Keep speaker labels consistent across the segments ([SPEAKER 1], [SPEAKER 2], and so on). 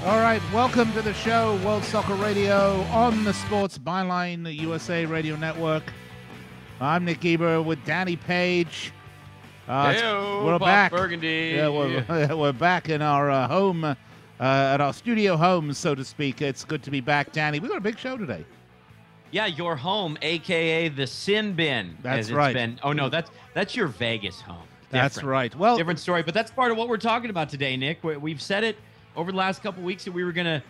[SPEAKER 1] All right, welcome to the show, World Soccer Radio on the Sports Byline USA Radio Network. I'm Nick Geber with Danny Page.
[SPEAKER 2] We're
[SPEAKER 1] We're back.
[SPEAKER 2] Burgundy.
[SPEAKER 1] Yeah, we're back in our home, at our studio home, so to speak. It's good to be back, Danny. We got a big show today.
[SPEAKER 2] Yeah, your home, aka the Sin Bin.
[SPEAKER 1] That's right.
[SPEAKER 2] Oh no, that's your Vegas home.
[SPEAKER 1] That's right. Well,
[SPEAKER 2] different story, but that's part of what we're talking about today, Nick. We've said it over the last couple of weeks that we were gonna,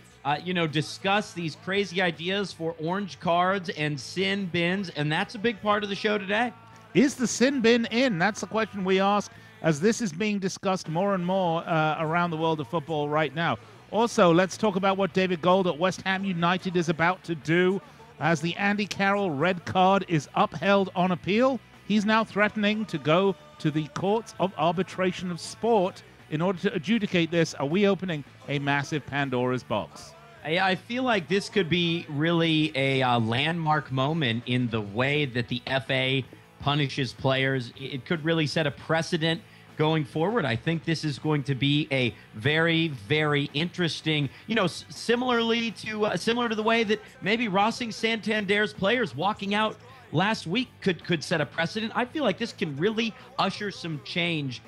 [SPEAKER 2] discuss these crazy ideas for orange cards and sin bins, and that's a big part of the show today.
[SPEAKER 1] Is the sin bin in? That's the question we ask as this is being discussed more and more around the world of football right now. Also, let's talk about what David Gold at West Ham United is about to do as the Andy Carroll red card is upheld on appeal. He's now threatening to go to the courts of arbitration of sport in order to adjudicate this. Are we opening a massive Pandora's box?
[SPEAKER 2] I feel like this could be really a landmark moment in the way that the FA punishes players. It could really set a precedent going forward. I think this is going to be a very, very interesting, similar to the way that maybe Racing Santander's players walking out last week could set a precedent. I feel like this can really usher some change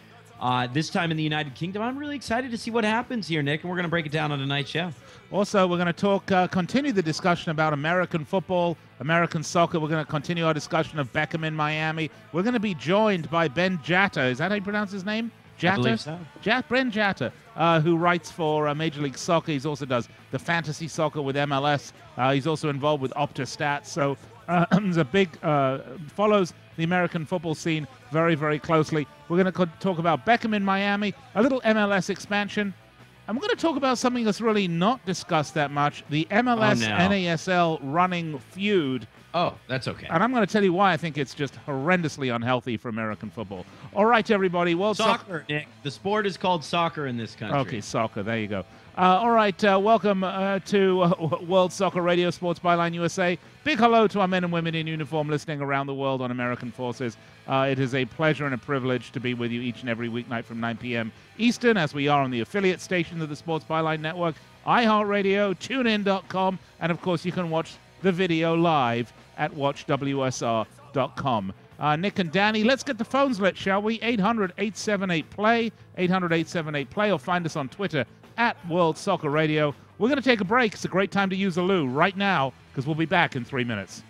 [SPEAKER 2] this time in the United Kingdom. I'm really excited to see what happens here, Nick, and we're going to break it down on tonight's show.
[SPEAKER 1] Also, we're going to continue the discussion about American football, American soccer. We're going to continue our discussion of Beckham in Miami. We're going to be joined by Ben Jata. Is that how you pronounce his name? Jata?
[SPEAKER 2] I believe so.
[SPEAKER 1] Ben Jata, who writes for Major League Soccer. He also does the fantasy soccer with MLS. He's also involved with Opta Stats. So he's a big, follows the American football scene very, very closely. We're going to talk about Beckham in Miami, a little MLS expansion. And we're going to talk about something that's really not discussed that much, the MLS NASL running feud.
[SPEAKER 2] Oh, that's okay.
[SPEAKER 1] And I'm going to tell you why I think it's just horrendously unhealthy for American football. All right, everybody. Well,
[SPEAKER 2] soccer, Nick. The sport is called soccer in this country.
[SPEAKER 1] Okay, soccer. There you go. All right, welcome to World Soccer Radio, Sports Byline USA. Big hello to our men and women in uniform listening around the world on American forces. It is a pleasure and a privilege to be with you each and every weeknight from 9 p.m. Eastern, as we are on the affiliate station of the Sports Byline Network, iHeartRadio, TuneIn.com, and of course you can watch the video live at watchwsr.com. Nick and Danny, let's get the phones lit, shall we? 800-878-PLAY, 800-878-PLAY, or find us on Twitter at World Soccer Radio. We're going to take a break. It's a great time to use a loo right now because we'll be back in 3 minutes.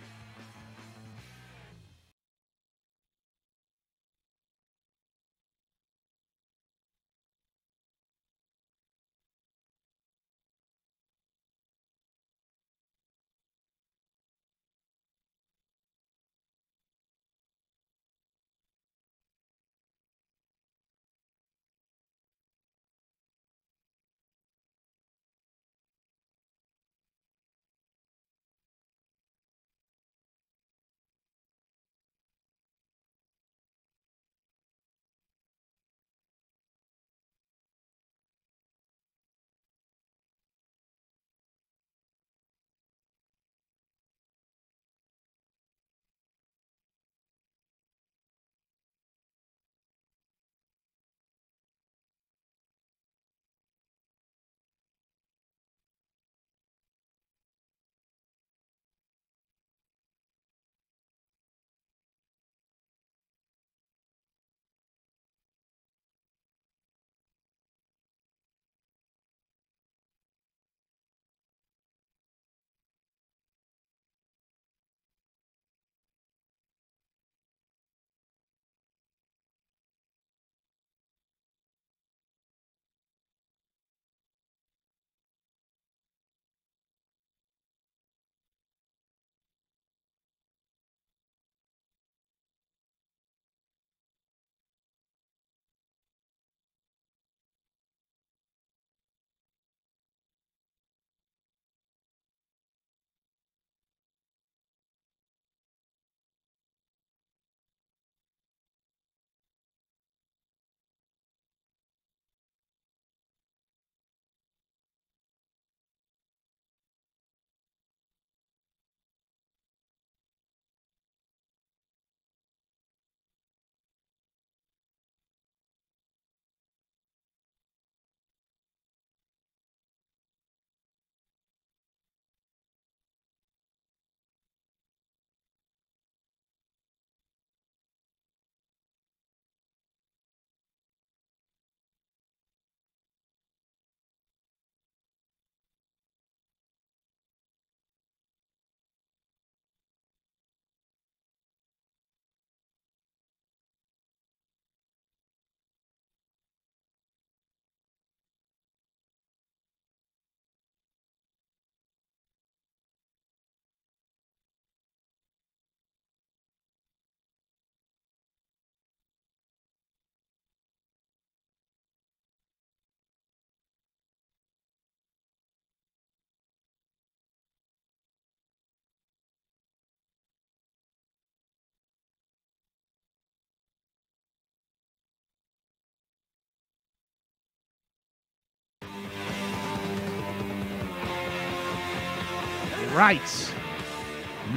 [SPEAKER 1] Right.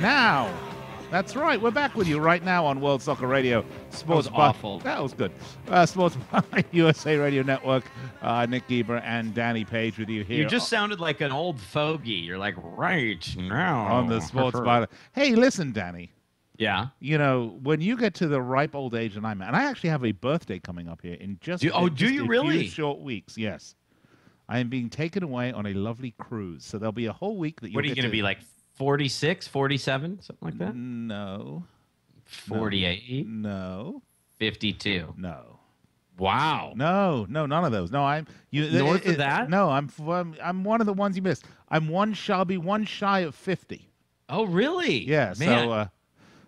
[SPEAKER 1] Now, that's right. We're back with you right now on World Soccer Radio. Sports
[SPEAKER 2] That was awful.
[SPEAKER 1] That was good. Sports USA Radio Network. Nick Geber and Danny Page with you here.
[SPEAKER 2] You just sounded like an old fogey. You're like, right now.
[SPEAKER 1] On the Sports Byline. Hey, listen, Danny.
[SPEAKER 2] Yeah.
[SPEAKER 1] You know, when you get to the ripe old age that I'm at, and I actually have a birthday coming up here in just,
[SPEAKER 2] do you really?
[SPEAKER 1] few short weeks, yes. I am being taken away on a lovely cruise. So there'll be a whole week that you'll
[SPEAKER 2] What are you going to be, like 46, 47, something like that?
[SPEAKER 1] No.
[SPEAKER 2] 48?
[SPEAKER 1] No.
[SPEAKER 2] 52?
[SPEAKER 1] No.
[SPEAKER 2] Wow.
[SPEAKER 1] No, none of those. No, I'm
[SPEAKER 2] North of that?
[SPEAKER 1] No, I'm one of the ones you missed. I'll be one shy of 50.
[SPEAKER 2] Oh, really?
[SPEAKER 1] Yeah,
[SPEAKER 2] Man.
[SPEAKER 1] so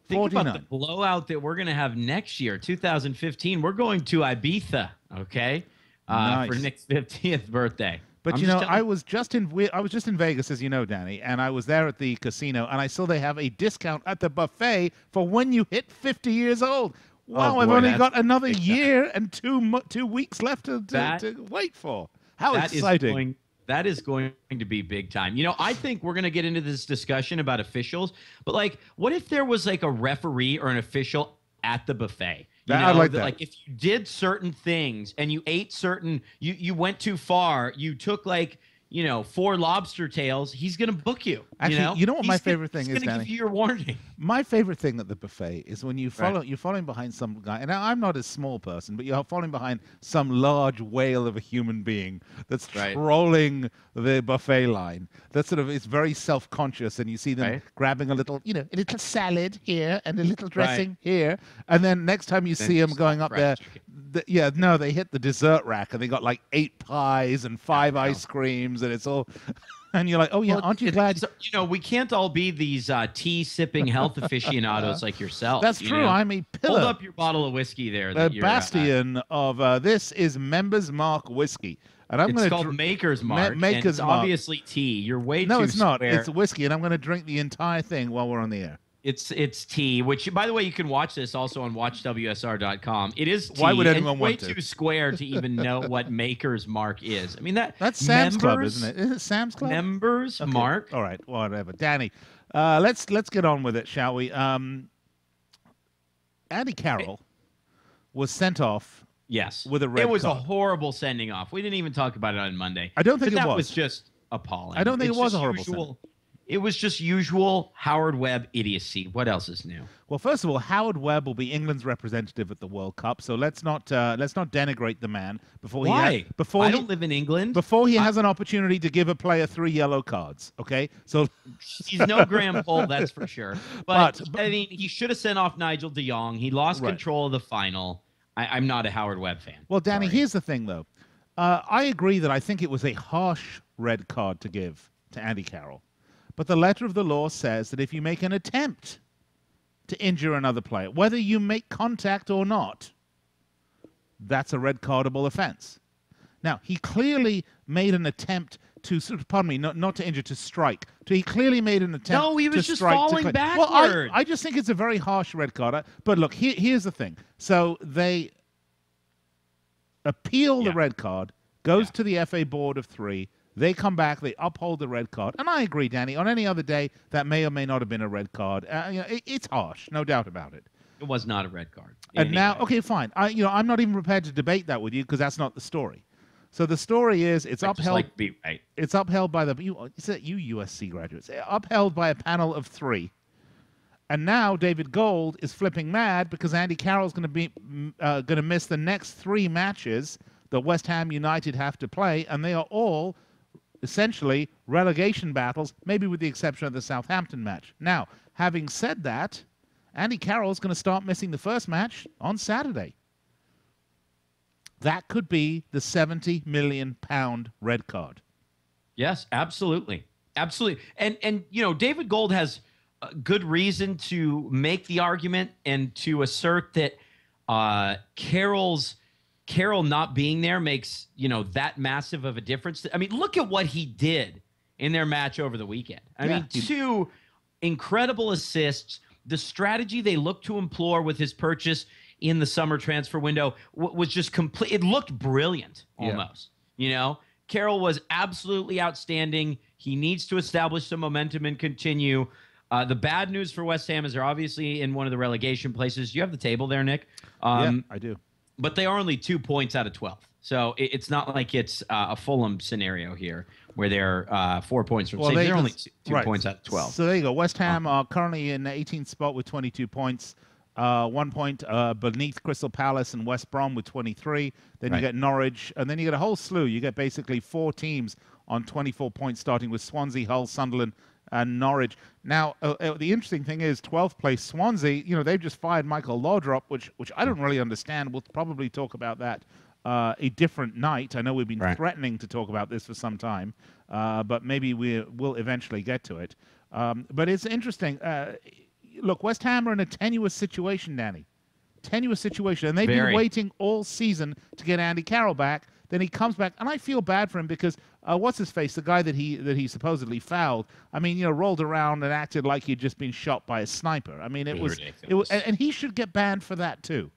[SPEAKER 2] Think
[SPEAKER 1] 49.
[SPEAKER 2] about the blowout that we're going to have next year, 2015. We're going to Ibiza, okay,
[SPEAKER 1] Nice.
[SPEAKER 2] for Nick's 50th birthday.
[SPEAKER 1] But I was just in Vegas, as you know, Danny, and I was there at the casino, and I saw they have a discount at the buffet for when you hit 50 years old. Wow, I've only got another year and 2 weeks left to wait for. How exciting!
[SPEAKER 2] That is going to be big time. You know, I think we're going to get into this discussion about officials, but like, what if there was like a referee or an official at the buffet?
[SPEAKER 1] I like that.
[SPEAKER 2] Like, if you did certain things and you ate certain, you went too far, you took like, 4 lobster tails, he's going to book you.
[SPEAKER 1] Actually, you know what my favorite thing is,
[SPEAKER 2] Danny? He's going to give you your warning.
[SPEAKER 1] My favorite thing at the buffet is when you're following behind some guy, and I'm not a small person, but you're following behind some large whale of a human being that's trolling the buffet line. That sort of is very self-conscious, and you see them grabbing a little salad here and a little dressing here, and then next time you see them going up there, they hit the dessert rack and they got like 8 pies and 5 ice creams, and it's all. And you're like, oh, yeah, aren't you glad?
[SPEAKER 2] We can't all be these tea-sipping health aficionados like yourself.
[SPEAKER 1] That's true. I'm a pillar.
[SPEAKER 2] Hold up your bottle of whiskey there.
[SPEAKER 1] The bastion of this is Members Mark whiskey. And
[SPEAKER 2] it's called Maker's Mark. It's obviously tea. You're way too
[SPEAKER 1] No, it's not.
[SPEAKER 2] square.
[SPEAKER 1] It's whiskey, and I'm going to drink the entire thing while we're on the air.
[SPEAKER 2] It's tea, which, by the way, you can watch this also on watchwsr.com. It is tea.
[SPEAKER 1] Why would anyone
[SPEAKER 2] way
[SPEAKER 1] want to?
[SPEAKER 2] Too square to even know what Maker's Mark is. I mean,
[SPEAKER 1] that's Sam's Club, isn't it? Is it Sam's Club?
[SPEAKER 2] Members Mark.
[SPEAKER 1] All right, whatever. Danny, let's get on with it, shall we? Andy Carroll was sent off.
[SPEAKER 2] Yes,
[SPEAKER 1] with a red
[SPEAKER 2] It was
[SPEAKER 1] card.
[SPEAKER 2] a horrible sending off. We didn't even talk about it on Monday.
[SPEAKER 1] I don't think
[SPEAKER 2] that
[SPEAKER 1] it was.
[SPEAKER 2] was just appalling.
[SPEAKER 1] I don't think it was a horrible sending.
[SPEAKER 2] It was just usual Howard Webb idiocy. What else is new?
[SPEAKER 1] Well, first of all, Howard Webb will be England's representative at the World Cup, so let's not denigrate the man before
[SPEAKER 2] I don't live in England.
[SPEAKER 1] Before he has an opportunity to give a player 3 yellow cards. Okay, so
[SPEAKER 2] he's no Graham Poll, that's for sure. But I mean, he should have sent off Nigel de Jong. He lost control of the final. I'm not a Howard Webb fan.
[SPEAKER 1] Well, Danny, here's the thing, though. I agree that I think it was a harsh red card to give to Andy Carroll. But the letter of the law says that if you make an attempt to injure another player, whether you make contact or not, that's a red cardable offense. Now, he clearly made an attempt to, not to injure, to strike. He clearly made an attempt to strike.
[SPEAKER 2] No, he was just falling backward.
[SPEAKER 1] Well, I just think it's a very harsh red card. But look, here's the thing. So they appeal the red card, goes to the FA Board of 3. They come back, they uphold the red card. And I agree, Danny, on any other day, that may or may not have been a red card. It's harsh, no doubt about it.
[SPEAKER 2] It was not a red card.
[SPEAKER 1] And now, okay, fine. I'm not even prepared to debate that with you because that's not the story. So the story is it's upheld. It's upheld by the you USC graduates. Upheld by a panel of 3. And now David Gold is flipping mad because Andy Carroll's going to miss the next 3 matches that West Ham United have to play, and they are all essentially relegation battles, maybe with the exception of the Southampton match. Now, having said that, Andy Carroll's going to start missing the first match on Saturday. That could be the £70 million red card.
[SPEAKER 2] Yes, absolutely. Absolutely. And David Gold has a good reason to make the argument and to assert that Carroll not being there makes, that massive of a difference. I mean, look at what he did in their match over the weekend. I mean, 2 incredible assists. The strategy they looked to employ with his purchase in the summer transfer window was just complete. It looked brilliant almost, Carroll was absolutely outstanding. He needs to establish some momentum and continue. The bad news for West Ham is they're obviously in one of the relegation places. You have the table there, Nick.
[SPEAKER 1] Yeah, I do.
[SPEAKER 2] But they are only 2 points out of 12. So it's not like it's a Fulham scenario here where they're 4 points from safe. They're only two points out of 12.
[SPEAKER 1] So there you go. West Ham are currently in the 18th spot with 22 points. 1 point beneath Crystal Palace and West Brom with 23. Then you get Norwich, and then you get a whole slew. You get basically 4 teams on 24 points, starting with Swansea, Hull, Sunderland, and Norwich. Now, the interesting thing is 12th place Swansea, they've just fired Michael Laudrup, which I don't really understand. We'll probably talk about that a different night. I know we've been threatening to talk about this for some time, but maybe we'll eventually get to it. But it's interesting. Look, West Ham are in a tenuous situation, Danny. Tenuous situation. And they've been waiting all season to get Andy Carroll back. Then he comes back, and I feel bad for him because what's his face, the guy that he supposedly fouled, I mean, rolled around and acted like he'd just been shot by a sniper. I mean, it was and he should get banned for that too.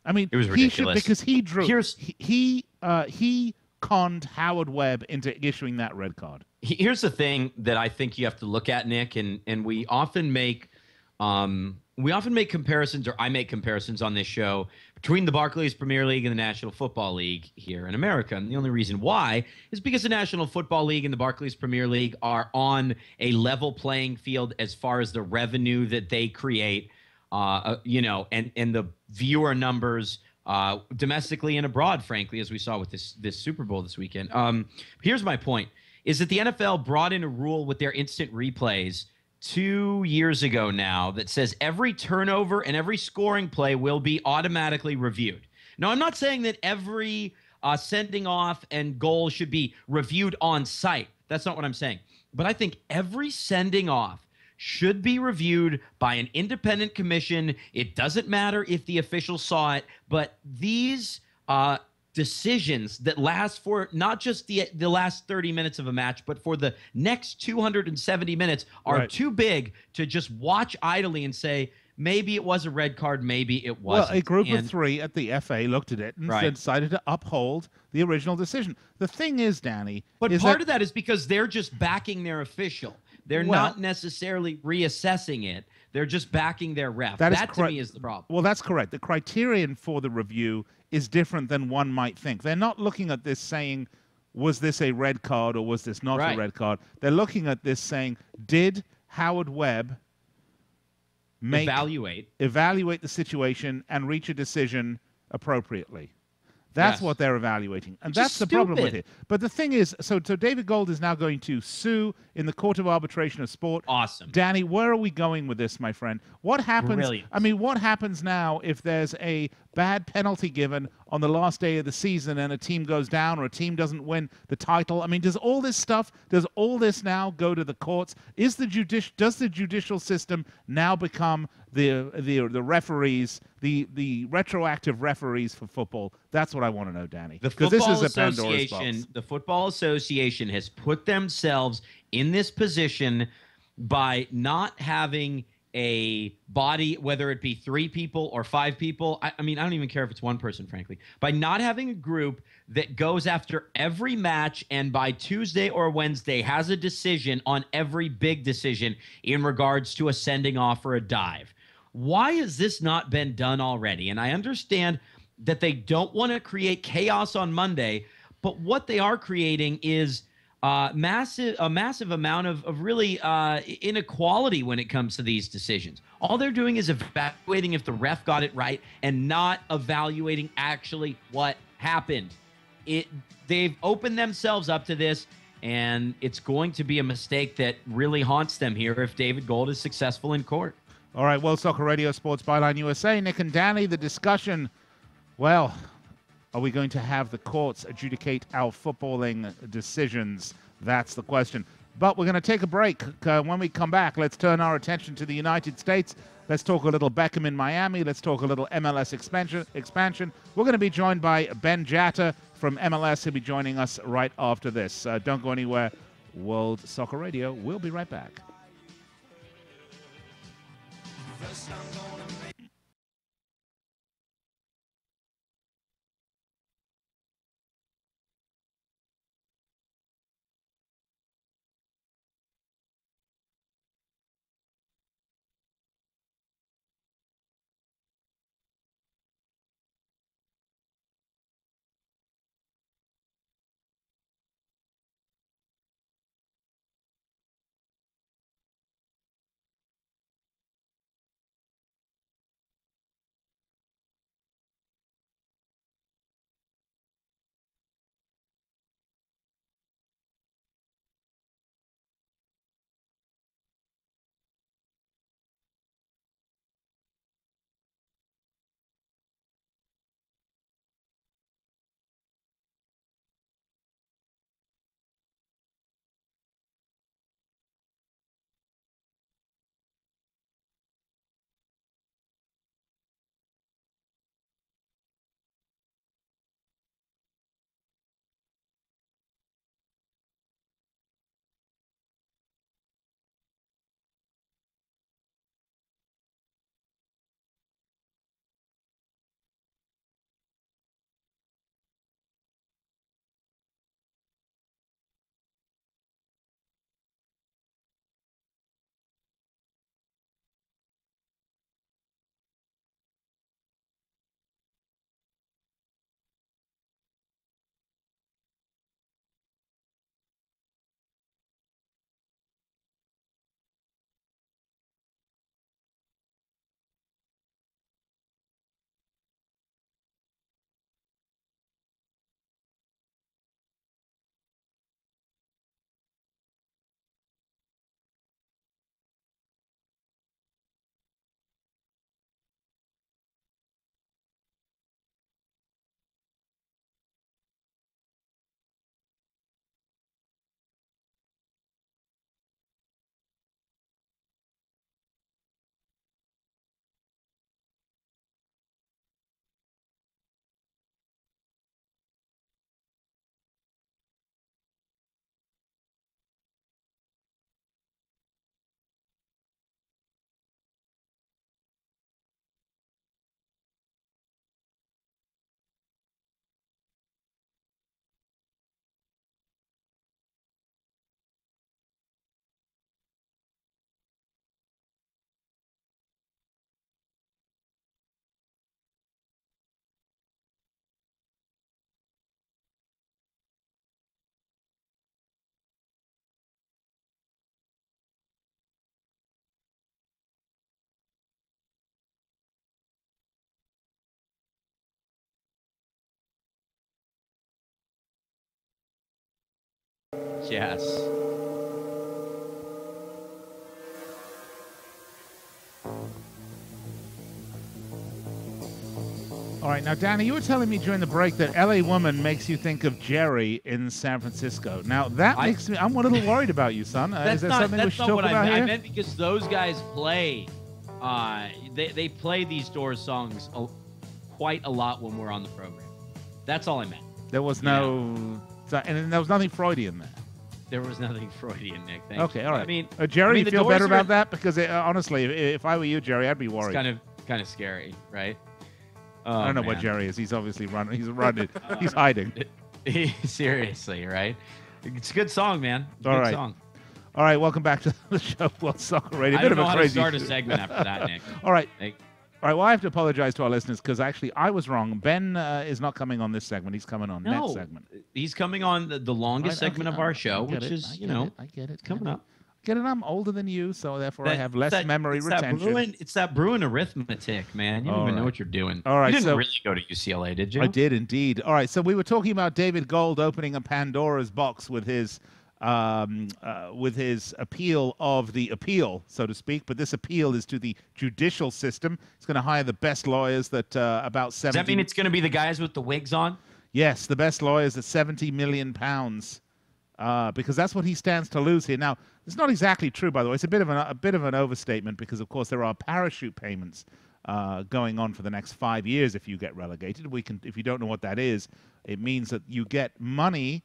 [SPEAKER 1] I mean,
[SPEAKER 2] it was
[SPEAKER 1] ridiculous. He should, because he drew. He conned Howard Webb into issuing that red card.
[SPEAKER 2] Here's the thing that I think you have to look at, Nick, and we often make comparisons, or I make comparisons on this show between the Barclays Premier League and the National Football League here in America. And the only reason why is because the National Football League and the Barclays Premier League are on a level playing field as far as the revenue that they create, and the viewer numbers domestically and abroad, frankly, as we saw with this Super Bowl this weekend. Here's my point, is that the NFL brought in a rule with their instant replays 2 years ago now that says every turnover and every scoring play will be automatically reviewed. Now, I'm not saying that every sending off and goal should be reviewed on site. That's not what I'm saying. But I think every sending off should be reviewed by an independent commission. It doesn't matter if the official saw it, but these decisions that last for not just the last 30 minutes of a match, but for the next 270 minutes are too big to just watch idly and say, maybe it was a red card, maybe it wasn't.
[SPEAKER 1] Well, a group of 3 at the FA looked at it and decided to uphold the original decision. The thing is, Danny...
[SPEAKER 2] But part of that is because they're just backing their official. They're not necessarily reassessing it. They're just backing their ref. That to me is the problem.
[SPEAKER 1] Well, that's correct. The criterion for the review is different than one might think. They're not looking at this saying, was this a red card or was this not a red card? They're looking at this saying, did Howard Webb evaluate the situation and reach a decision appropriately? That's what they're evaluating. And that's the problem with it. But the thing is, so David Gold is now going to sue in the Court of Arbitration of Sport.
[SPEAKER 2] Awesome.
[SPEAKER 1] Danny, where are we going with this, my friend? What happens?
[SPEAKER 2] Brilliant.
[SPEAKER 1] I mean, what happens now if there's a bad penalty given on the last day of the season and a team goes down or a team doesn't win the title? I mean, does all this now go to the courts? Does the judicial system now become the referees, the retroactive referees for football? That's what I want to know, Danny.
[SPEAKER 2] Because this is a Pandora's box. The Football Association has put themselves in this position by not having a body, whether it be 3 people or 5 people. I mean, I don't even care if it's 1 person, frankly. By not having a group that goes after every match and by Tuesday or Wednesday has a decision on every big decision in regards to a sending off or a dive. Why has this not been done already? And I understand that they don't want to create chaos on Monday, but what they are creating is a massive amount of really inequality when it comes to these decisions. All they're doing is evaluating if the ref got it right and not evaluating actually what happened. They've opened themselves up to this, and it's going to be a mistake that really haunts them here if David Gold is successful in court.
[SPEAKER 1] All right, World Soccer Radio Sports Byline USA. Nick and Danny, the discussion, well, are we going to have the courts adjudicate our footballing decisions? That's the question. But we're going to take a break. When we come back, let's turn our attention to the United States. Let's talk a little Beckham in Miami. Let's talk a little MLS expansion. We're going to be joined by Ben Jata from MLS. He'll be joining us right after this. Don't go anywhere. World Soccer Radio. We'll be right back.
[SPEAKER 2] Yes.
[SPEAKER 1] All right, now, Danny, you were telling me during the break that LA Woman makes you think of Jerry in San Francisco. Now, that makes me, I'm a little worried about you, son. Is there something we should talk about here?
[SPEAKER 3] I meant because those guys play, they play these Doors songs quite a lot when we're on the program. That's all I meant.
[SPEAKER 1] There was and there was nothing Freudian there.
[SPEAKER 3] There was nothing Freudian, Nick. Thank
[SPEAKER 1] okay,
[SPEAKER 3] you.
[SPEAKER 1] all right.
[SPEAKER 3] I mean,
[SPEAKER 1] Jerry, you feel better about that? Because honestly, if I were you, Jerry, I'd be worried.
[SPEAKER 3] It's kind of scary, right?
[SPEAKER 1] I don't know what Jerry is. He's obviously running. He's running. He's hiding.
[SPEAKER 3] Seriously, right? It's a good song, man.
[SPEAKER 1] All right.
[SPEAKER 3] Song.
[SPEAKER 1] All right. Welcome back to the show, World Soccer Radio.
[SPEAKER 3] I don't know how to start a segment after that, Nick.
[SPEAKER 1] All right. All right. Well, I have to apologize to our listeners because actually I was wrong. Ben is not coming on this segment. He's coming on next segment.
[SPEAKER 3] He's coming on the longest segment of our show, which is,
[SPEAKER 1] I get it.
[SPEAKER 3] Coming up.
[SPEAKER 1] Get it? I'm older than you, so therefore I have less memory retention.
[SPEAKER 3] It's that Bruin arithmetic, man. You don't even know what you're doing.
[SPEAKER 1] All right,
[SPEAKER 3] you didn't really go to UCLA, did you?
[SPEAKER 1] I did indeed. All right, so we were talking about David Gold opening a Pandora's box with his appeal of the appeal, so to speak. But this appeal is to the judicial system. It's going to hire the best lawyers that about 70.
[SPEAKER 3] Does that mean it's going to be the guys with the wigs on?
[SPEAKER 1] Yes, the best lawyers at £70 million. Because that's what he stands to lose here. Now, it's not exactly true, by the way. It's a bit of an overstatement because, of course, there are parachute payments going on for the next 5 years if you get relegated. If you don't know what that is, it means that you get money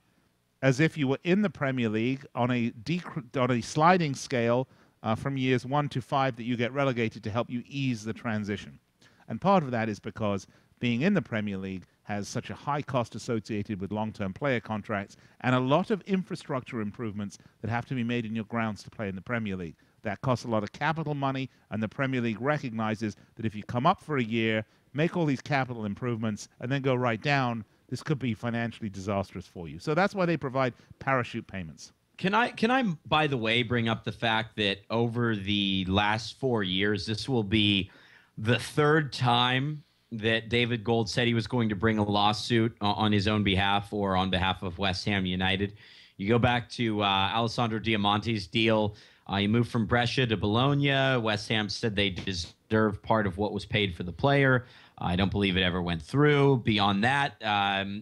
[SPEAKER 1] as if you were in the Premier League on a sliding scale from years 1 to 5 that you get relegated to help you ease the transition. And part of that is because being in the Premier League has such a high cost associated with long-term player contracts and a lot of infrastructure improvements that have to be made in your grounds to play in the Premier League. That costs a lot of capital money, and the Premier League recognizes that if you come up for a year, make all these capital improvements, and then go right down, this could be financially disastrous for you. So that's why they provide parachute payments.
[SPEAKER 3] Can I, by the way, bring up the fact that over the last 4 years, this will be the third time that David Gold said he was going to bring a lawsuit on his own behalf or on behalf of West Ham United. You go back to Alessandro Diamante's deal. He moved from Brescia to Bologna. West Ham said they deserved part of what was paid for the player. I don't believe it ever went through. Beyond that,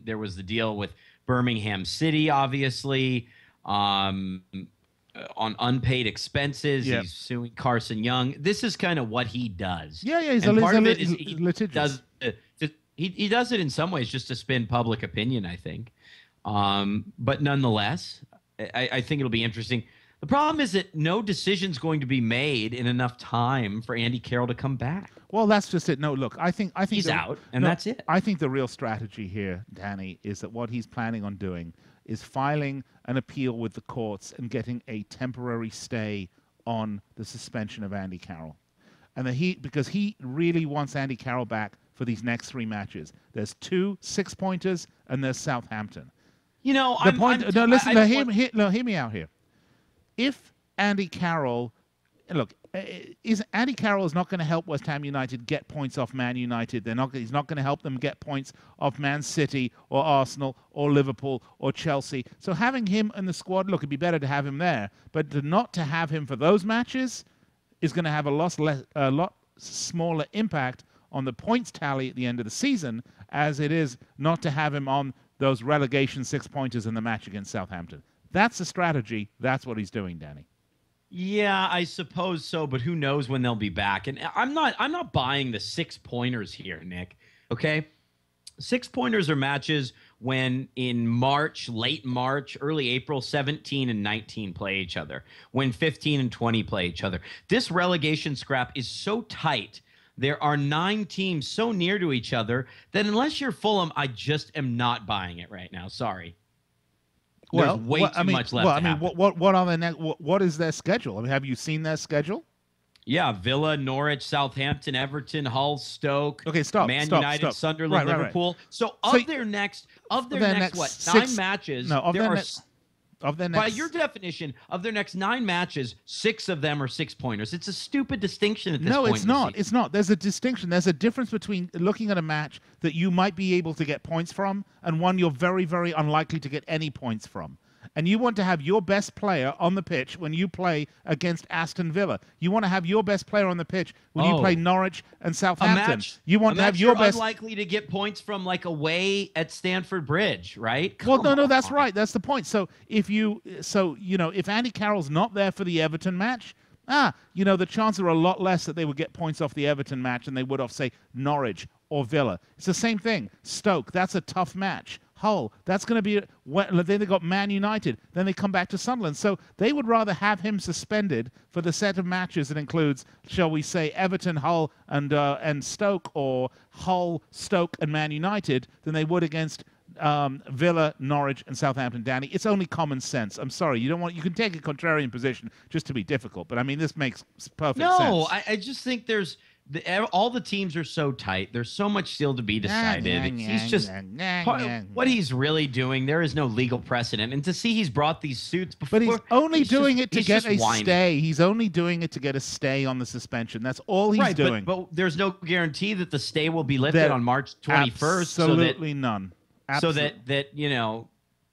[SPEAKER 3] there was the deal with Birmingham City, obviously, on unpaid expenses.
[SPEAKER 1] Yep.
[SPEAKER 3] He's suing Carson Young. This is kind of what he does.
[SPEAKER 1] Yeah, he's litigious.
[SPEAKER 3] He does it in some ways just to spin public opinion, I think. But nonetheless, I think it'll be interesting. The problem is that no decision's going to be made in enough time for Andy Carroll to come back.
[SPEAKER 1] Well, that's just it. No, look, I think
[SPEAKER 3] he's out, and that's it.
[SPEAKER 1] I think the real strategy here, Danny, is that what he's planning on doing is filing an appeal with the courts and getting a temporary stay on the suspension of Andy Carroll. And because he really wants Andy Carroll back for these next 3 matches. There's 2 6-pointers and there's Southampton.
[SPEAKER 3] You know,
[SPEAKER 1] hear me out here. If Andy Carroll, look, Andy Carroll is not going to help West Ham United get points off Man United. He's not going to help them get points off Man City or Arsenal or Liverpool or Chelsea. So having him in the squad, look, it'd be better to have him there. But not to have him for those matches is going to have a lot smaller impact on the points tally at the end of the season as it is not to have him on those relegation 6-pointers in the match against Southampton. That's the strategy. That's what he's doing, Danny.
[SPEAKER 3] Yeah, I suppose so, but who knows when they'll be back? And I'm not buying the 6-pointers here, Nick. Okay? 6-pointers are matches when in March, late March, early April, 17 and 19 play each other. When 15 and 20 play each other. This relegation scrap is so tight. There are 9 teams so near to each other that unless you're Fulham, I just am not buying it right now. Sorry. There's way too much left.
[SPEAKER 1] What is their schedule? I mean, have you seen their schedule?
[SPEAKER 3] Yeah, Villa, Norwich, Southampton, Everton, Hull, Stoke.
[SPEAKER 1] Okay, stop.
[SPEAKER 3] Man United, Sunderland, Liverpool. Right. So their next 9 matches?
[SPEAKER 1] No,
[SPEAKER 3] by your definition, of their next 9 matches, 6 of them are 6-pointers. It's a stupid distinction at this point.
[SPEAKER 1] No, it's not. It's not. There's a distinction. There's a difference between looking at a match that you might be able to get points from and one you're very, very unlikely to get any points from. and you want to have your best player on the pitch when you play against Aston Villa. You want to have your best player on the pitch when you play Norwich and Southampton. You want to have your best.
[SPEAKER 3] Unlikely to get points from like away at Stamford Bridge, right?
[SPEAKER 1] Well, no, that's right. That's the point. So if if Andy Carroll's not there for the Everton match, the chances are a lot less that they would get points off the Everton match than they would off, say, Norwich or Villa. It's the same thing. Stoke, that's a tough match. Hull, that's going to be. Then they got Man United. Then they come back to Sunderland. So they would rather have him suspended for the set of matches that includes, shall we say, Everton, Hull, and Stoke, or Hull, Stoke, and Man United, than they would against Villa, Norwich, and Southampton. Danny, it's only common sense. I'm sorry, you can take a contrarian position just to be difficult, but I mean this makes perfect sense.
[SPEAKER 3] No, I just think all the teams are so tight. There's so much still to be decided. He's just what he's really doing. There is no legal precedent, and to see he's brought these suits before.
[SPEAKER 1] But he's only doing it to get a stay. He's only doing it to get a stay on the suspension. That's all he's doing.
[SPEAKER 3] But there's no guarantee that the stay will be lifted on March 21st.
[SPEAKER 1] Absolutely none. Absolutely.
[SPEAKER 3] So that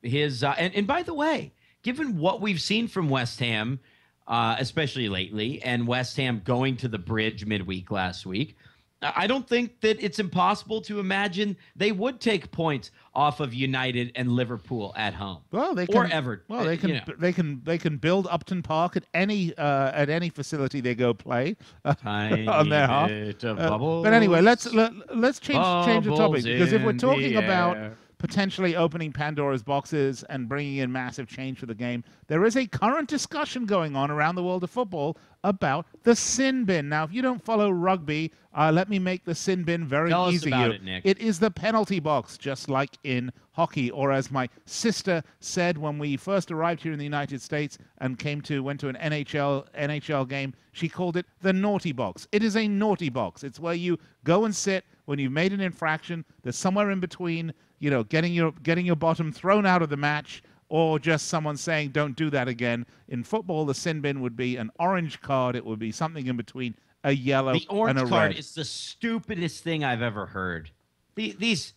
[SPEAKER 3] his and by the way, given what we've seen from West Ham, especially lately, and West Ham going to the Bridge midweek last week, I don't think that it's impossible to imagine they would take points off of United and Liverpool at home.
[SPEAKER 1] Well, they can, or Everton. Well, they can build Upton Park at any facility they go play on their half. But anyway, let's change the topic, because if we're talking about potentially opening Pandora's boxes and bringing in massive change for the game, there is a current discussion going on around the world of football about the sin bin. Now, if you don't follow rugby, let me make the sin bin very easy.
[SPEAKER 3] Tell us about it, Nick.
[SPEAKER 1] It is the penalty box, just like in hockey, or as my sister said when we first arrived here in the United States and went to an NHL game, she called it the naughty box. It is a naughty box. It's where you go and sit when you've made an infraction. There's somewhere in between, getting your bottom thrown out of the match, or just someone saying, don't do that again. In football, the sin bin would be an orange card. It would be something in between a yellow and a red.
[SPEAKER 3] The orange card is the stupidest thing I've ever heard. These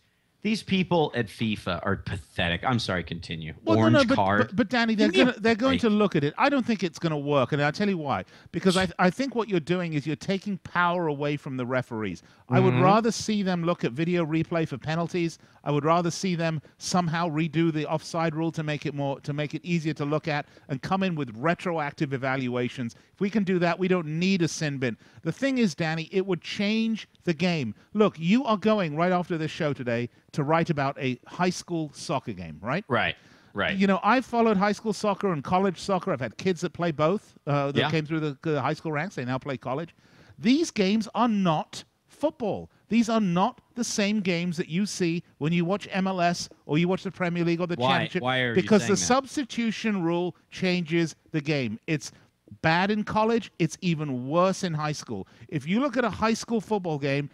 [SPEAKER 3] people at FIFA are pathetic. I'm sorry, continue.
[SPEAKER 1] Well, orange card. But Danny, they're going to look at it. I don't think it's going to work, and I'll tell you why. Because I think what you're doing is you're taking power away from the referees. I would rather see them look at video replay for penalties. I would rather see them somehow redo the offside rule to make it easier to look at, and come in with retroactive evaluations. If we can do that, we don't need a sin bin. The thing is, Danny, it would change the game. Look, you are going right after this show today to write about a high school soccer game, right?
[SPEAKER 3] Right.
[SPEAKER 1] I've followed high school soccer and college soccer. I've had kids that play both that came through the high school ranks. They now play college. These games are not football. These are not the same games that you see when you watch MLS or you watch the Premier League or the Championship.
[SPEAKER 3] Why are
[SPEAKER 1] because
[SPEAKER 3] you saying
[SPEAKER 1] the
[SPEAKER 3] that?
[SPEAKER 1] Substitution rule changes the game. It's bad in college. It's even worse in high school. If you look at a high school football game,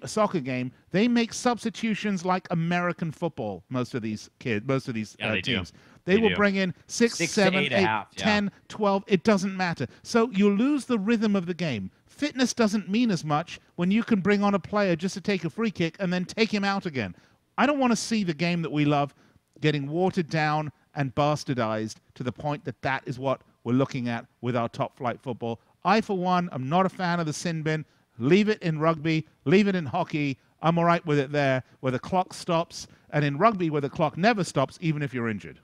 [SPEAKER 1] soccer game, they make substitutions like American football. Most of these teams. They will bring in 6, 7, 8, 10, 12. It doesn't matter. So you lose the rhythm of the game. Fitness doesn't mean as much when you can bring on a player just to take a free kick and then take him out again. I don't want to see the game that we love getting watered down and bastardized to the point that is what we're looking at with our top flight football. I, for one, am not a fan of the sin bin. Leave it in rugby. Leave it in hockey. I'm all right with it there, where the clock stops, and in rugby, where the clock never stops, even if you're injured.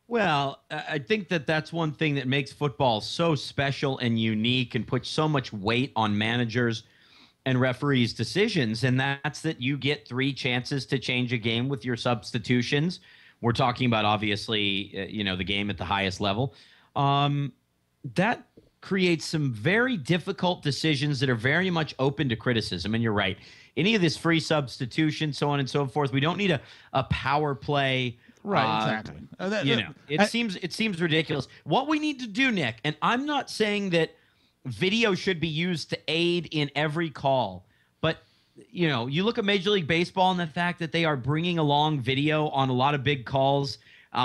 [SPEAKER 3] Well, I think that's one thing that makes football so special and unique and puts so much weight on managers and referees' decisions, and that's that you get 3 chances to change a game with your substitutions. We're talking about, obviously, the game at the highest level. That creates some very difficult decisions that are very much open to criticism. And you're right. Any of this free substitution, so on and so forth, we don't need a power play.
[SPEAKER 1] Right, exactly.
[SPEAKER 3] It seems ridiculous. What we need to do, Nick, and I'm not saying that video should be used to aid in every call, but you look at Major League Baseball and the fact that they are bringing along video on a lot of big calls.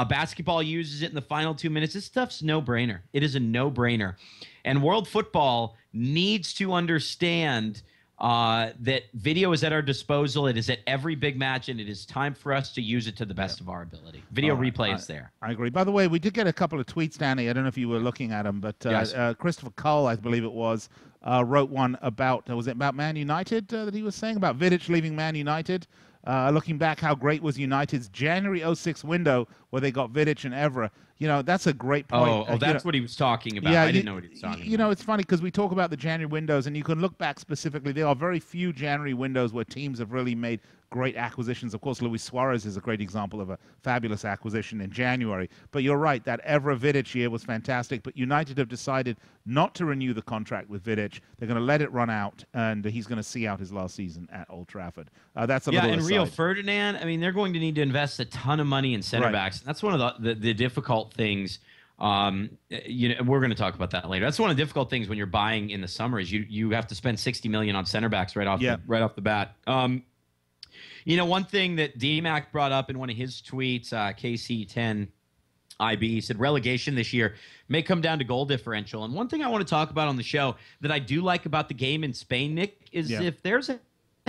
[SPEAKER 3] Basketball uses it in the final 2 minutes. This stuff's no-brainer. It is a no-brainer. And world football needs to understand that video is at our disposal. It is at every big match, and it is time for us to use it to the best of our ability. Video replay is there.
[SPEAKER 1] I agree. By the way, we did get a couple of tweets, Danny. I don't know if you were looking at them, but
[SPEAKER 3] Yes.
[SPEAKER 1] Christopher Cole, I believe it was, wrote one about, was it about Man United that he was saying? About Vidic leaving Man United? Looking back, how great was United's January '06 window where they got Vidic and Evra? You know, that's a great point.
[SPEAKER 3] That's what he was talking about.
[SPEAKER 1] Yeah,
[SPEAKER 3] I didn't know what he was talking about.
[SPEAKER 1] You know, it's funny because we talk about the January windows, and you can look back specifically. There are very few January windows where teams have really made great acquisitions. Of course, Luis Suarez is a great example of a fabulous acquisition in January. But you're right, that Evra Vidic year was fantastic. But United have decided not to renew the contract with Vidic. They're going to let it run out, and he's going to see out his last season at Old Trafford. That's a little
[SPEAKER 3] and
[SPEAKER 1] aside.
[SPEAKER 3] Rio Ferdinand, I mean, they're going to need to invest a ton of money in center backs. That's one of the difficult things. You know, we're going to talk about that later. That's one of the difficult things when you're buying in the summer is you have to spend $60 million on center backs right off the bat. You know, one thing that DMAC brought up in one of his tweets, KC10IB, said relegation this year may come down to goal differential. And one thing I want to talk about on the show that I do like about the game in Spain, Nick, is if there's a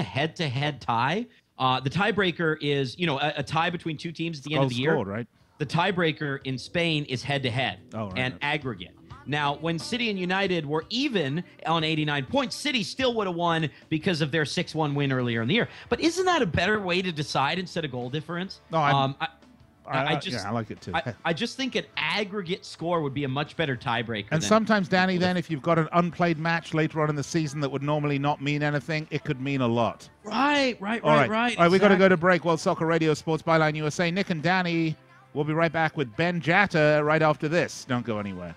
[SPEAKER 3] head-to-head tie, the tiebreaker is, you know, a tie between two teams at the end of the year.
[SPEAKER 1] Right?
[SPEAKER 3] The tiebreaker in Spain is head-to-head and aggregate. Now, when City and United were even on 89 points, City still would have won because of their 6-1 win earlier in the year. But isn't that a better way to decide instead of goal difference?
[SPEAKER 1] No,
[SPEAKER 3] I
[SPEAKER 1] like it too.
[SPEAKER 3] I just think an aggregate score would be a much better tiebreaker.
[SPEAKER 1] And sometimes, Danny, then if you've got an unplayed match later on in the season that would normally not mean anything, it could mean a lot.
[SPEAKER 3] Right.
[SPEAKER 1] All right, we got to go to break. World Soccer Radio, Sports Byline USA. Nick and Danny, we'll be right back with Ben Jata right after this. Don't go anywhere.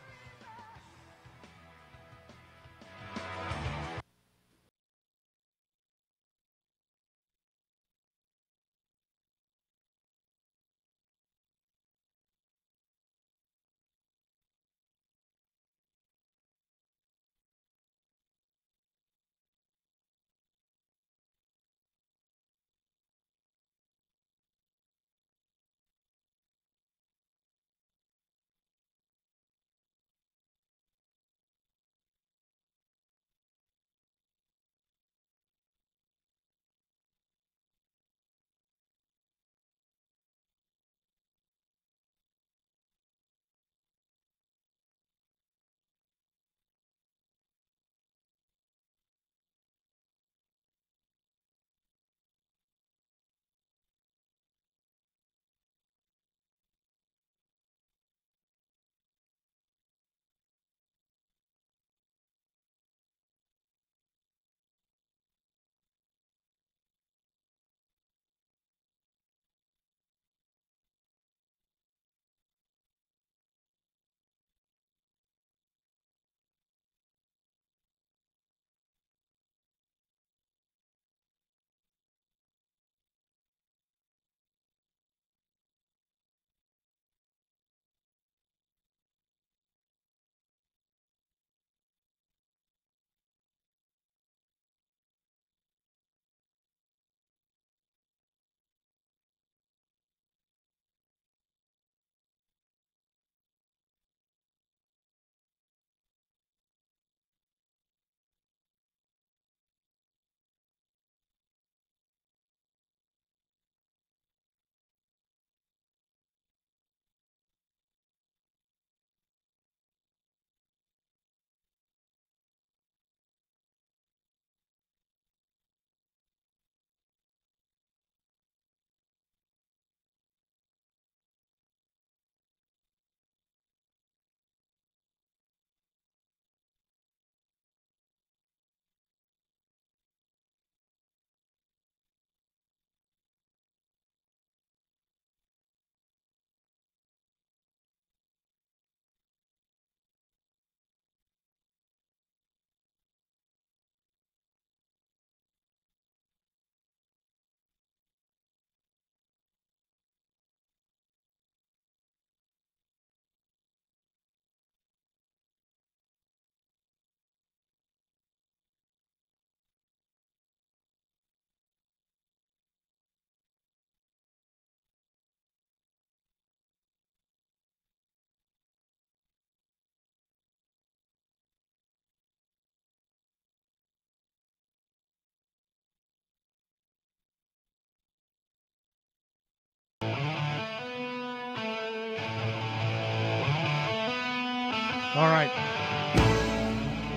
[SPEAKER 1] All right.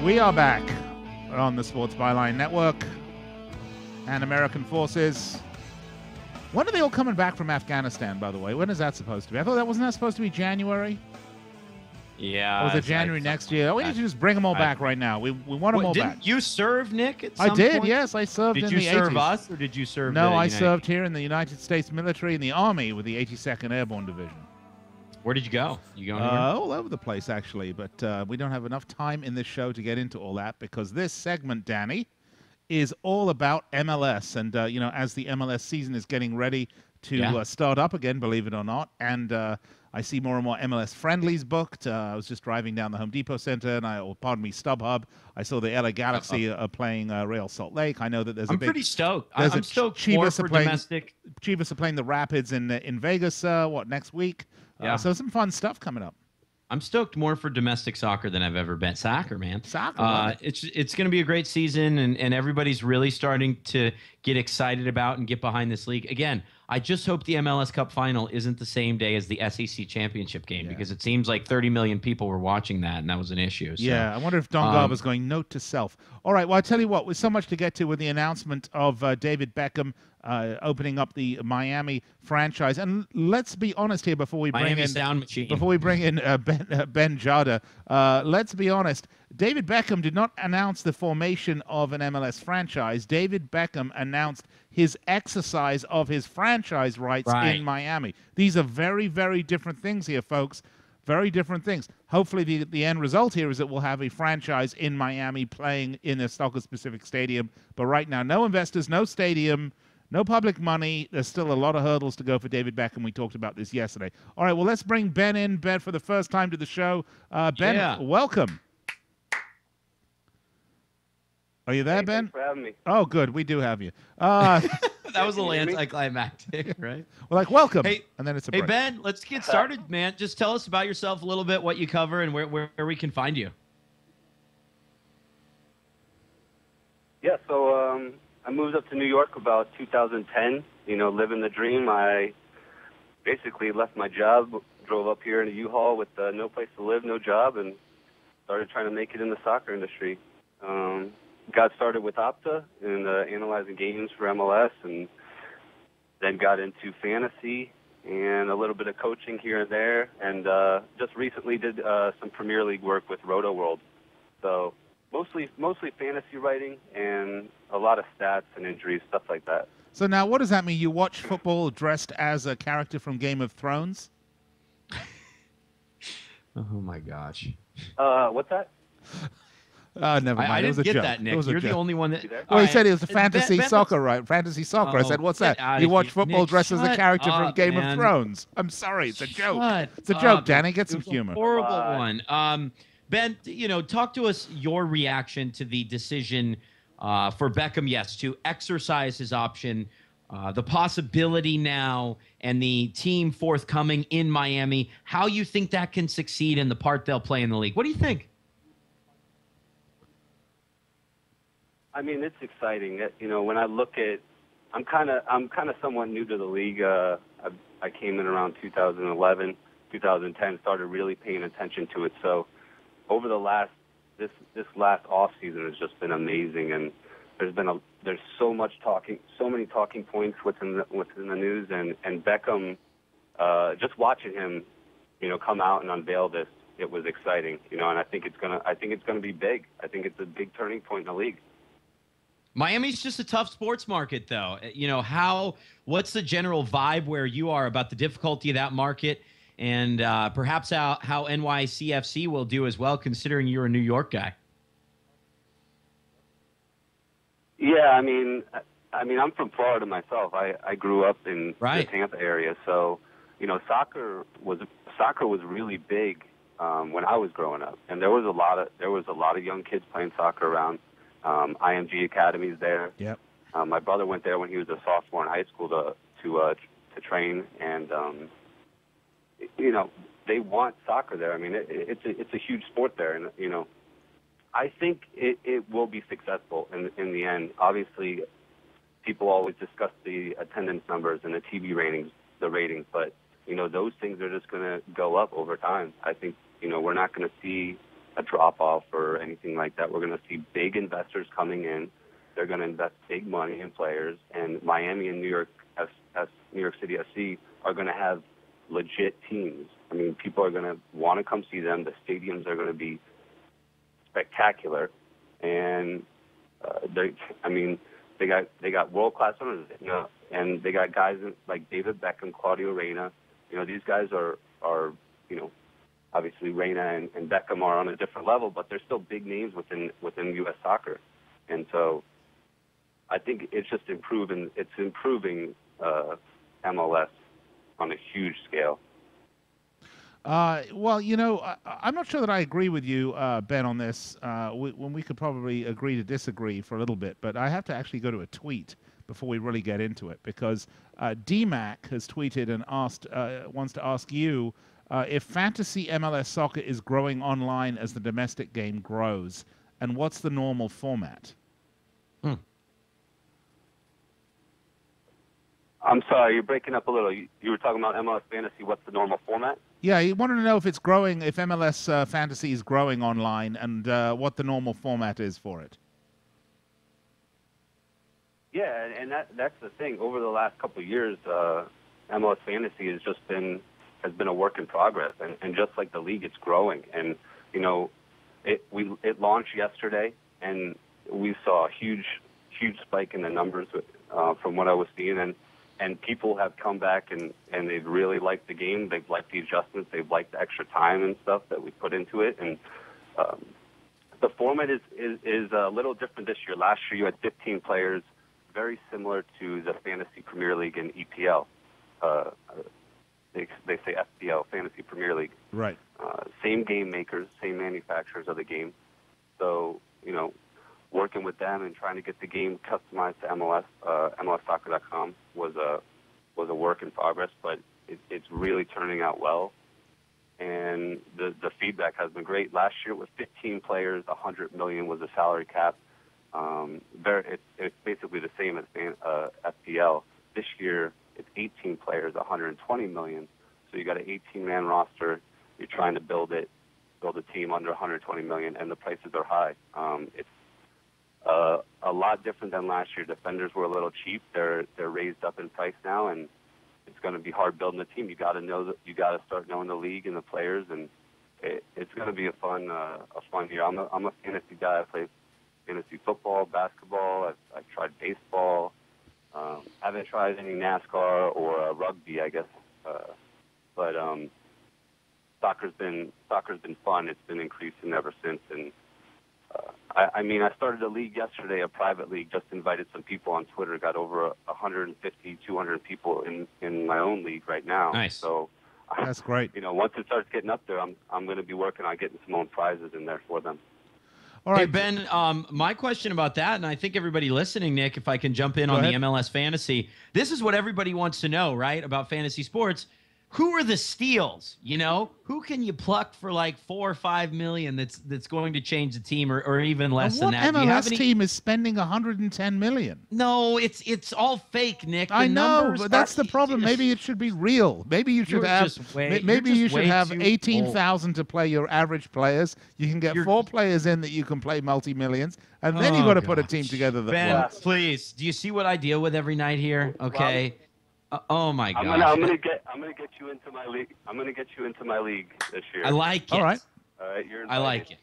[SPEAKER 1] We are back on the Sports Byline Network and American Forces. When are they all coming back from Afghanistan, by the way? When is that supposed to be? I thought wasn't that supposed to be January?
[SPEAKER 3] Yeah.
[SPEAKER 1] Or was it January next year? We need to just bring them all back right now. We want them all back.
[SPEAKER 3] Didn't you serve, Nick, at
[SPEAKER 1] I
[SPEAKER 3] some
[SPEAKER 1] did,
[SPEAKER 3] point?
[SPEAKER 1] yes. I served in the 80s.
[SPEAKER 3] Did you serve us, or did you serve
[SPEAKER 1] No,
[SPEAKER 3] the
[SPEAKER 1] I
[SPEAKER 3] United
[SPEAKER 1] served here in the United States military in the Army with the 82nd Airborne Division.
[SPEAKER 3] Where did you go? You go anywhere?
[SPEAKER 1] All over the place, actually. But we don't have enough time in this show to get into all that because this segment, Danny, is all about MLS. And, as the MLS season is getting ready to start up again, believe it or not, and I see more and more MLS friendlies booked. I was just driving down the Home Depot Center, and StubHub. I saw the LA Galaxy playing Real Salt Lake. I know that there's
[SPEAKER 3] I'm pretty stoked. I'm stoked
[SPEAKER 1] Chivas
[SPEAKER 3] for
[SPEAKER 1] playing,
[SPEAKER 3] domestic.
[SPEAKER 1] Chivas are playing the Rapids in Vegas, next week?
[SPEAKER 3] Yeah.
[SPEAKER 1] So some fun stuff coming up.
[SPEAKER 3] I'm stoked more for domestic soccer than I've ever been. Soccer, man.
[SPEAKER 1] Soccer.
[SPEAKER 3] It's going to be a great season, and everybody's really starting to get excited about and get behind this league. Again, I just hope the MLS Cup final isn't the same day as the SEC championship game because it seems like 30 million people were watching that, and that was an issue. So,
[SPEAKER 1] yeah, I wonder if Don Garber's going note to self. All right, well, I tell you what, with so much to get to with the announcement of David Beckham opening up the Miami franchise, and let's be honest here before we bring
[SPEAKER 3] Miami
[SPEAKER 1] in
[SPEAKER 3] Sound Machine.
[SPEAKER 1] before we bring in Ben Jata, let's be honest. David Beckham did not announce the formation of an MLS franchise. David Beckham announced his exercise of his franchise rights in Miami. These are very, very different things here, folks. Very different things. Hopefully, the end result here is that we'll have a franchise in Miami playing in a soccer-specific stadium. But right now, no investors, no stadium, no public money. There's still a lot of hurdles to go for David Beckham. We talked about this yesterday. All right, well, let's bring Ben in. Ben, for the first time to the show. Ben, welcome. Are you there, Ben?
[SPEAKER 4] Thanks for having me.
[SPEAKER 1] Oh, good. We do have you.
[SPEAKER 3] That was a little anticlimactic, right?
[SPEAKER 1] We're like, welcome.
[SPEAKER 3] Hey,
[SPEAKER 1] and then it's a break.
[SPEAKER 3] Hey, Ben, let's get started, man. Just tell us about yourself a little bit, what you cover, and where we can find you.
[SPEAKER 4] Yeah, so I moved up to New York about 2010, living the dream. I basically left my job, drove up here in a U-Haul with no place to live, no job, and started trying to make it in the soccer industry. Got started with Opta and analyzing games for MLS, and then got into fantasy and a little bit of coaching here and there, and just recently did some Premier League work with Roto World. So mostly fantasy writing and a lot of stats and injuries, stuff like that.
[SPEAKER 1] So now, what does that mean? You watch football dressed as a character from Game of Thrones?
[SPEAKER 3] Oh my gosh.
[SPEAKER 4] What's that?
[SPEAKER 1] Never mind.
[SPEAKER 3] I
[SPEAKER 1] It was
[SPEAKER 3] didn't
[SPEAKER 1] a
[SPEAKER 3] get
[SPEAKER 1] joke.
[SPEAKER 3] that, Nick.
[SPEAKER 1] It was a
[SPEAKER 3] You're the
[SPEAKER 1] joke.
[SPEAKER 3] only one that.
[SPEAKER 1] Well, he said it was
[SPEAKER 3] Ben,
[SPEAKER 1] fantasy soccer, right? Fantasy soccer. I said, what's that? You watch football
[SPEAKER 3] Nick,
[SPEAKER 1] dressed as a
[SPEAKER 3] shut
[SPEAKER 1] character from
[SPEAKER 3] up,
[SPEAKER 1] Game
[SPEAKER 3] man.
[SPEAKER 1] of Thrones. I'm sorry. It's a joke.
[SPEAKER 3] Shut
[SPEAKER 1] It's a joke,
[SPEAKER 3] up.
[SPEAKER 1] Danny. Get
[SPEAKER 3] It
[SPEAKER 1] some
[SPEAKER 3] was a
[SPEAKER 1] humor.
[SPEAKER 3] horrible one. Ben, talk to us your reaction to the decision for Beckham, yes, to exercise his option, the possibility now and the team forthcoming in Miami, how you think that can succeed and the part they'll play in the league. What do you think?
[SPEAKER 4] I mean, it's exciting. When I look at, I'm kind of somewhat new to the league. I came in around 2011, 2010, started really paying attention to it. So over this last off season has just been amazing, and there's so many talking points within the news, and Beckham, just watching him, come out and unveil this, it was exciting, and I think it's gonna be big. I think it's a big turning point in the league.
[SPEAKER 3] Miami's just a tough sports market, though. What's the general vibe where you are about the difficulty of that market, and perhaps how NYCFC will do as well, considering you're a New York guy?
[SPEAKER 4] Yeah, I mean, I'm from Florida myself. I grew up in the Tampa area, so soccer was really big when I was growing up, and there was a lot of young kids playing soccer around. IMG academies there.
[SPEAKER 1] Yep.
[SPEAKER 4] My brother went there when he was a sophomore in high school to train, and they want soccer there. I mean, it's a huge sport there, and I think it will be successful in the end. Obviously, people always discuss the attendance numbers and the TV ratings, but those things are just going to go up over time. I think we're not going to see a drop-off or anything like that. We're going to see big investors coming in. They're going to invest big money in players, and Miami and New York City SC are going to have legit teams. I mean, people are going to want to come see them. The stadiums are going to be spectacular, and they got world-class owners, and they got guys like David Beckham, Claudio Reyna. These guys are obviously Reyna and Beckham are on a different level, but they're still big names within U.S. soccer, and so I think it's just improving. It's improving MLS on a huge scale.
[SPEAKER 1] Well, I'm not sure that I agree with you, Ben, on this. When we could probably agree to disagree for a little bit, but I have to actually go to a tweet before we really get into it, because DMAC has tweeted and wants to ask you if fantasy MLS soccer is growing online as the domestic game grows, and what's the normal format?
[SPEAKER 4] I'm sorry, you're breaking up a little. You were talking about MLS Fantasy. What's the normal format?
[SPEAKER 1] Yeah, you wanted to know if it's growing, if MLS Fantasy is growing online, and what the normal format is for it.
[SPEAKER 4] Yeah, and that's the thing. Over the last couple of years, MLS Fantasy has been a work in progress, and just like the league, it's growing. And it launched yesterday, and we saw a huge spike in the numbers from what I was seeing, and people have come back and they've really liked the game. They've liked the adjustments. They've liked the extra time and stuff that we put into it. And the format is a little different this year. Last year you had 15 players, very similar to the Fantasy Premier League and EPL. They say FPL, Fantasy Premier League.
[SPEAKER 1] Right.
[SPEAKER 4] Same game makers, same manufacturers of the game. So, working with them and trying to get the game customized to MLS, MLSsoccer.com was a work in progress, but it's really turning out well. And the feedback has been great. Last year with 15 players, 100 million was the salary cap. It's basically the same as FPL. This year it's 18 players, 120 million. So you got an 18-man roster. You're trying to build a team under 120 million, and the prices are high. It's a lot different than last year. Defenders were a little cheap. They're raised up in price now, and it's going to be hard building a team. You got to start knowing the league and the players, and it's going to be a fun year. I'm a fantasy guy. I play fantasy football, basketball. I've tried baseball. Haven't tried any NASCAR or rugby, I guess. But soccer's been fun. It's been increasing ever since, and I started a league yesterday, a private league. Just invited some people on Twitter. Got over 150, 200 people in my own league right now.
[SPEAKER 2] Nice.
[SPEAKER 4] So
[SPEAKER 1] That's great.
[SPEAKER 4] Once it starts getting up there, I'm going to be working on getting some own prizes in there for them.
[SPEAKER 1] All right,
[SPEAKER 2] Hey, Ben, my question about that, and I think everybody listening, Nick, if I can jump in on the MLS Fantasy, this is what everybody wants to know, right, about fantasy sports. Who are the steals? Who can you pluck for like $4 or $5 million that's going to change the team, or even less than that?
[SPEAKER 1] What MLS team is spending $110 million?
[SPEAKER 2] No, it's all fake, Nick.
[SPEAKER 1] I know, but that's the problem. Maybe it should be real. Maybe you should have 18,000 to play your average players. You can get 4 players in that you can play multi-millions, and then you got to put a team together that
[SPEAKER 2] Ben,
[SPEAKER 1] works.
[SPEAKER 2] please, do you see what I deal with every night here? Okay. Oh my God!
[SPEAKER 4] I'm gonna get you into my league. I'm gonna get you into my league this year.
[SPEAKER 2] I like it.
[SPEAKER 1] All right.
[SPEAKER 4] All right, you're invited.
[SPEAKER 2] I like it.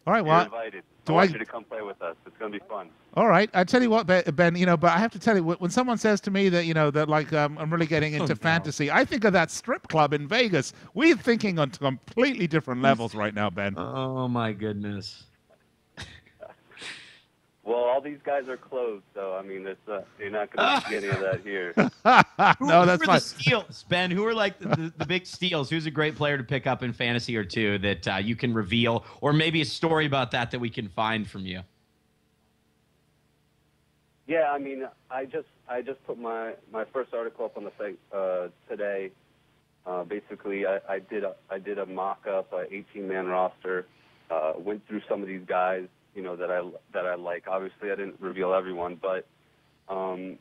[SPEAKER 1] All right.
[SPEAKER 4] You're invited. I want you to come play with us. It's gonna be fun.
[SPEAKER 1] All right. I tell you what, Ben. But I have to tell you, when someone says to me that that like I'm really getting into fantasy, I think of that strip club in Vegas. We're thinking on completely different levels right now, Ben.
[SPEAKER 2] Oh my goodness.
[SPEAKER 4] Well, all these guys are closed, so I mean, you're not going to see any of that here.
[SPEAKER 1] No, that's fine.
[SPEAKER 2] Who are the steals, Ben? Who are like the big steals? Who's a great player to pick up in fantasy or two that you can reveal, or maybe a story about that we can find from you?
[SPEAKER 4] Yeah, I mean, I just put my first article up on the site today. Basically, I did a mock-up, 18-man roster. Went through some of these guys, that I like. Obviously, I didn't reveal everyone, but there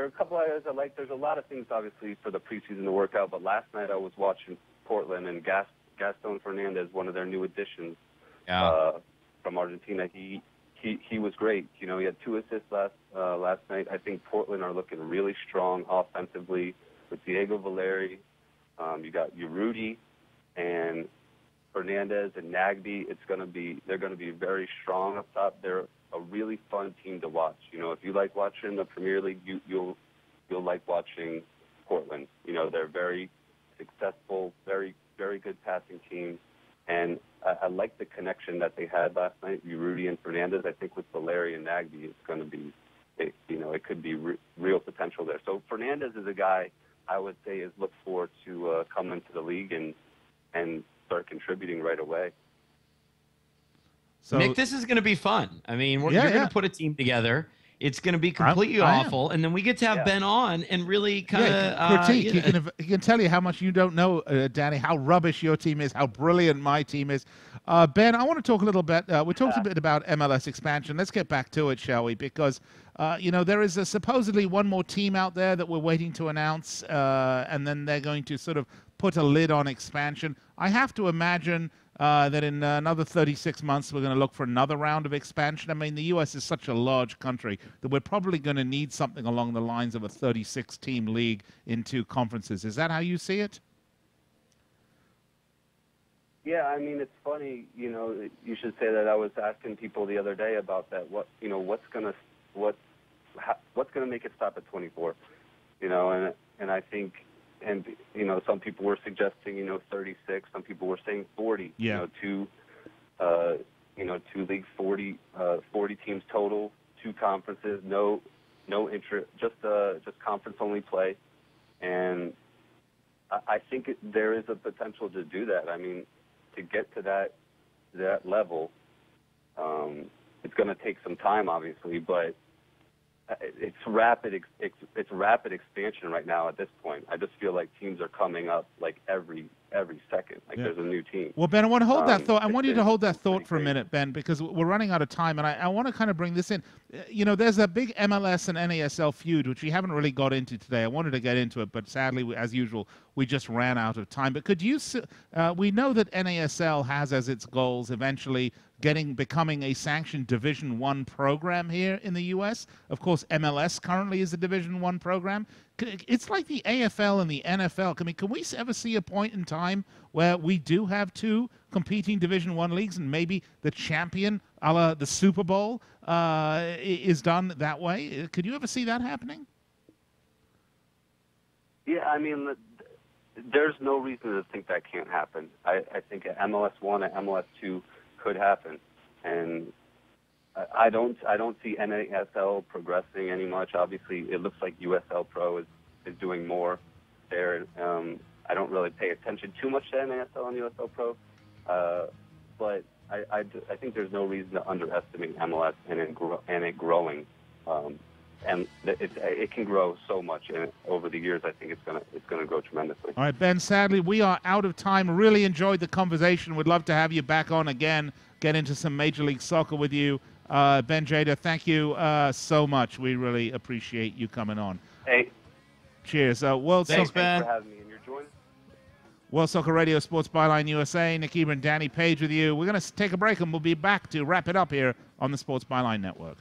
[SPEAKER 4] are a couple of guys I like. There's a lot of things, obviously, for the preseason to work out. But last night I was watching Portland, and Gaston Fernandez, one of their new additions from Argentina. He was great. You know, he had 2 assists last night. I think Portland are looking really strong offensively with Diego Valeri. You got Urruti and Fernandez and Nagby. They're going to be very strong up top. They're a really fun team to watch. You know, if you like watching the Premier League, you'll like watching Portland. You know, they're very successful, very good passing team. And I like the connection that they had last night, Urruti and Fernandez. I think with Valeri and Nagby, it's going to be, it could be real potential there. So Fernandez is a guy I would say is looked forward to come into the league and start contributing right away.
[SPEAKER 3] So, Nick, this is going to be fun. I mean, you're going to put a team together. It's going to be completely awful, and then we get to have Ben on and really kind of
[SPEAKER 1] critique. He can tell you how much you don't know, Danny, how rubbish your team is, how brilliant my team is. Ben, I want to talk a little bit. We talked a bit about MLS expansion. Let's get back to it, shall we? Because there is supposedly one more team out there that we're waiting to announce, and then they're going to sort of put a lid on expansion. I have to imagine that in another 36 months, we're going to look for another round of expansion. I mean, the U.S. is such a large country that we're probably going to need something along the lines of a 36-team league in 2 conferences. Is that how you see it?
[SPEAKER 4] Yeah, I mean, it's funny. You know, you should say that I was asking people the other day about that. What's going to make it stop at 24? You know, and I think. And, you know, some people were suggesting, 36. Some people were saying 40.
[SPEAKER 1] Yeah.
[SPEAKER 4] 2 leagues, 40 teams total, 2 conferences, no interest, just conference-only play. And I think there is a potential to do that. I mean, to get to that level, it's going to take some time, obviously, but it's rapid expansion right now at this point. I just feel like teams are coming up like every second. Like there's a new team.
[SPEAKER 1] Well, Ben, I want to hold that thought. I want you to hold that thought for a minute, Ben, because we're running out of time, and I want to kind of bring this in. There's a big MLS and NASL feud, which we haven't really got into today. I wanted to get into it, but sadly, as usual, we just ran out of time. But could you? We know that NASL has as its goals eventually becoming a sanctioned Division I program here in the U.S. Of course, MLS currently is a Division I program. It's like the AFL and the NFL. Can we ever see a point in time where we do have 2 competing Division I leagues and maybe the champion, a la the Super Bowl, is done that way? Could you ever see that happening?
[SPEAKER 4] Yeah, I mean, there's no reason to think that can't happen. I think MLS 1 and MLS 2 could happen, and I don't see NASL progressing any much. Obviously, it looks like USL Pro is doing more there. I don't really pay attention too much to NASL and USL Pro, but I think there's no reason to underestimate MLS and it growing. And it can grow so much, and over the years, I think it's gonna grow tremendously.
[SPEAKER 1] All right, Ben. Sadly, we are out of time. Really enjoyed the conversation. Would love to have you back on again. Get into some Major League Soccer with you, Ben Jata. Thank you so much. We really appreciate you coming on.
[SPEAKER 4] Hey.
[SPEAKER 1] Cheers.
[SPEAKER 4] Thanks for having me. And you're joining.
[SPEAKER 1] World Soccer Radio Sports Byline USA. Nick Eber and Danny Page with you. We're going to take a break, and we'll be back to wrap it up here on the Sports Byline Network.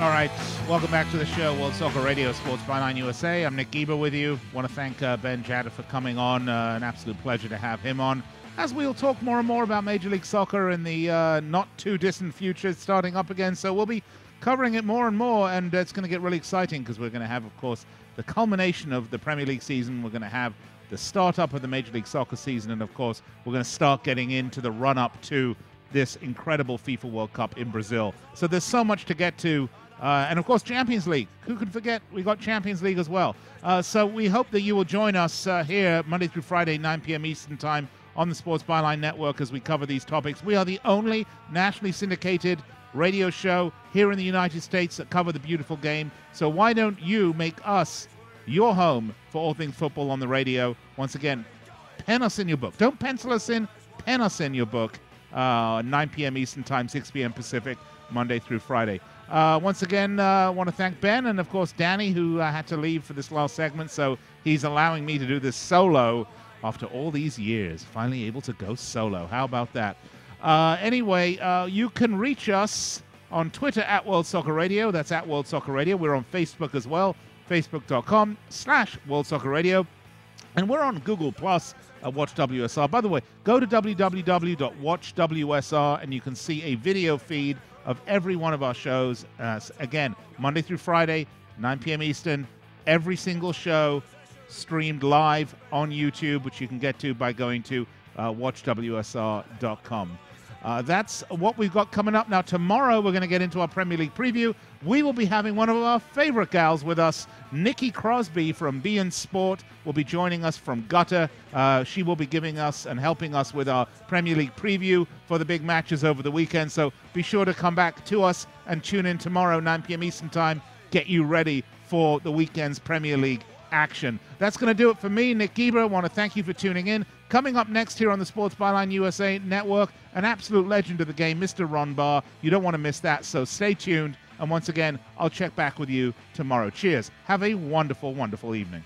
[SPEAKER 1] All right, welcome back to the show, World Soccer Radio, Sports Byline USA. I'm Nick Geber with you. Want to thank Ben Jata for coming on. An absolute pleasure to have him on, as we'll talk more and more about Major League Soccer in the not-too-distant future starting up again. So we'll be covering it more and more, and it's going to get really exciting because we're going to have, of course, the culmination of the Premier League season. We're going to have the start-up of the Major League Soccer season, and, of course, we're going to start getting into the run-up to this incredible FIFA World Cup in Brazil. So there's so much to get to. And, of course, Champions League. Who could forget? We got Champions League as well. So we hope that you will join us here Monday through Friday, 9 p.m. Eastern Time on the Sports Byline Network as we cover these topics. We are the only nationally syndicated radio show here in the United States that cover the beautiful game. So why don't you make us your home for all things football on the radio? Once again, pen us in your book. Don't pencil us in. Pen us in your book. 9 p.m. Eastern Time, 6 p.m. Pacific, Monday through Friday. Once again, I want to thank Ben and, of course, Danny, who had to leave for this last segment. So he's allowing me to do this solo after all these years. Finally able to go solo. How about that? Anyway, you can reach us on Twitter at World Soccer Radio. That's at World Soccer Radio. We're on Facebook as well, facebook.com/World Soccer Radio. And we're on Google Plus at Watch WSR. By the way, go to www.watchwsr and you can see a video feed of every one of our shows. Again, Monday through Friday, 9 p.m. Eastern, every single show streamed live on YouTube, which you can get to by going to watchwsr.com. That's what we've got coming up. Now, tomorrow we're going to get into our Premier League preview. We will be having one of our favorite gals with us, Nikki Crosby from BN Sport, will be joining us from Gutter. She will be giving us and helping us with our Premier League preview for the big matches over the weekend. So be sure to come back to us and tune in tomorrow, 9 p.m. Eastern Time. Get you ready for the weekend's Premier League action. That's going to do it for me, Nick Geber. I want to thank you for tuning in. Coming up next here on the Sports Byline USA Network, an absolute legend of the game, Mr. Ron Barr. You don't want to miss that, so stay tuned. And once again, I'll check back with you tomorrow. Cheers. Have a wonderful, wonderful evening.